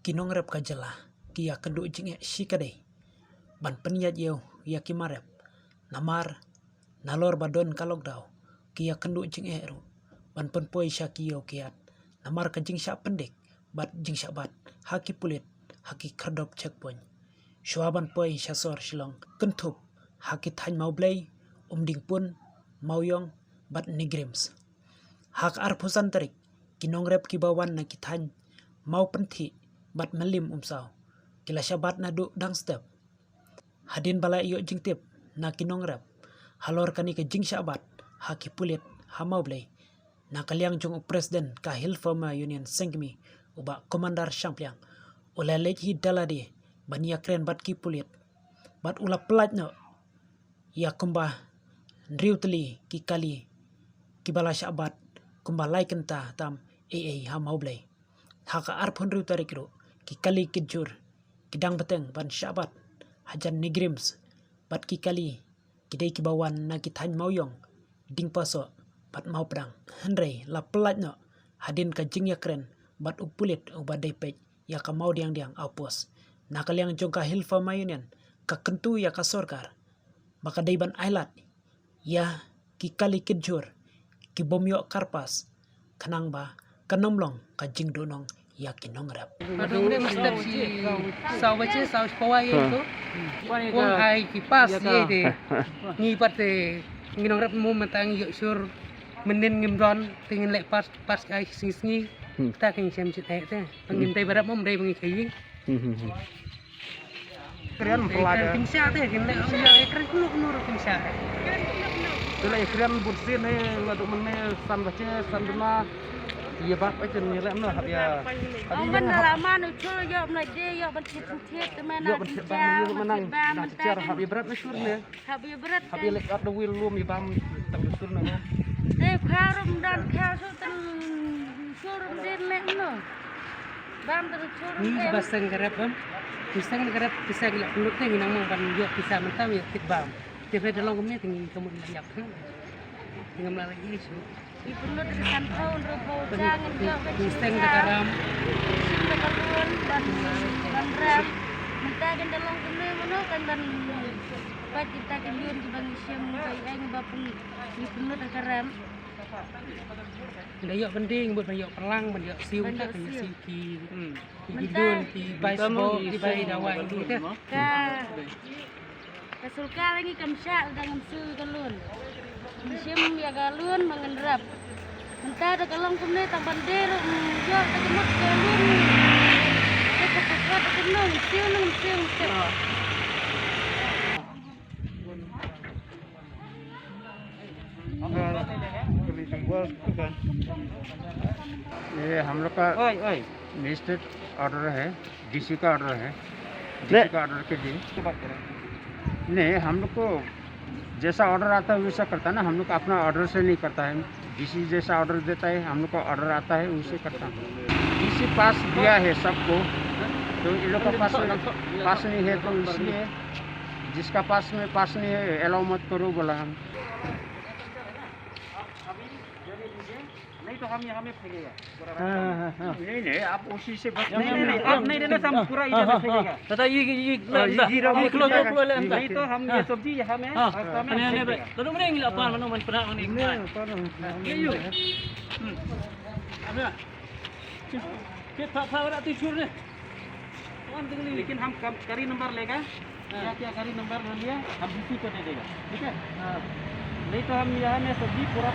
kinong rep ka jela kia kendu jing shikade ban penyat yeu ya kimarep namar nalor badon kalok daw kia kendu jing eru ban penpoi syakio kiat namar ka jing syak pendek bat jing syak bat haki pulit haki kerdop checkpoint syuaban poi syasor shilong kentup haki than mau blay ding pun mauyong bat nigrims hak arpusan terik kinong rep kibawan na kithan mau penti bat melim umsaw kila syabat na du dang step hadin bala iyo jing tip na kinong rep halor kani ke jing syabat haki pulit hamau blay na kaliang jung presiden ka Hilfama Union Sengmi uba komandar Syampliang ulalej hi dalade bania kren bat ki pulit bat ula pelat no ya kumba Riutli ki kali ki bala syabat kumba lai kenta tam hamau blay haka arpon riutari kiro ki kali kijur kidang beteng ban syabat hajan nigrims bat ki kali kidai kibawan na kithan mauyong ding paso bat mau pedang henrei la pelat no hadin ka jing ya kren bat upulit ubadai pej ya ka mau diang apos na kaliang jongka Hilfama Union ka kentu ya ka sorkar baka daiban ailat ya ki kali kijur ki bomyo karpas kanang ba kanomlong ka jing donong ya kinong rap Padung dia mesti si saw baca saw pawai itu. Wong ai kipas ye de. Ngi pate nginong rap mu matang yo sur menin ngimron tingin lek pas ai singi ta king sem cit te. Pengim te barap mom dei bengi kai. Keren pelada. Kimsa te kin lek ya keren kuno kuno kimsa. Tula keren bursin ne ladu menne san bace san duna iya bak bace ni lem no hab ya. Ông mình là mà nó chơi giờ này đi giờ mình thiệt mà Yo ben bang ni menang. Nah secara hab ya berat masyhur ne. hab ya berat Hab ya lek ada wil lum ya bam tak sur ne. deh kharum dan khasu tan surum din lek no bam terus surum Ni basang garap bam. Pisang garap pisang lek kulut te nginang mong ban yo pisang mentam ya tik bam. Tiap dalam kemnya tinggi kamu liap kan. Tinggal lagi isu. ibu lu dari kantau rupo jangan dia Pisang garam. betul dan ram minta kan dalam kene mana kan dan baca kita kan yun di bang isyam bayi ang bapun ibu lu dari ram Dah yok penting buat banyak perlang banyak siu tak banyak siu ki hidun ki baseball ki bayi dawai itu kan. Kasulka lagi kamsya dengan su galun. Musim ya galun mengenrap. Entah ada kalong kumne tak bandir yo tak kemut galun. Kita buka tak kenung siu. ये हम लोग का magistrate order है डीसी का ऑर्डर है डीसी का ऑर्डर के दिन नहीं हम लोग को जैसा ऑर्डर आता है वैसा करता है ना हम लोग अपना ऑर्डर से नहीं करता है डीसी जैसा ऑर्डर देता है हम लोग को ऑर्डर आता है उसे करता है डीसी पास दिया है सबको तो इन लोग का पास नहीं है तो इसलिए जिसका पास में पास नहीं है अलाउ मत करो बोला हम नहीं तो हम यहाँ में फेंकेगा नहीं आप उसी से बच नहीं आप नहीं देना हम पूरा इधर में फेंकेगा Tata ye नहीं तो हम ये सब्जी यहाँ में Lalu mana yang lapan mana man pernah mana yang Kita apa tu cur ni? लेकिन हम करी नंबर लेगा क्या क्या करी नंबर ले लिया हम डीसी को दे देगा ठीक है नहीं तो हम यहाँ में सब्जी पूरा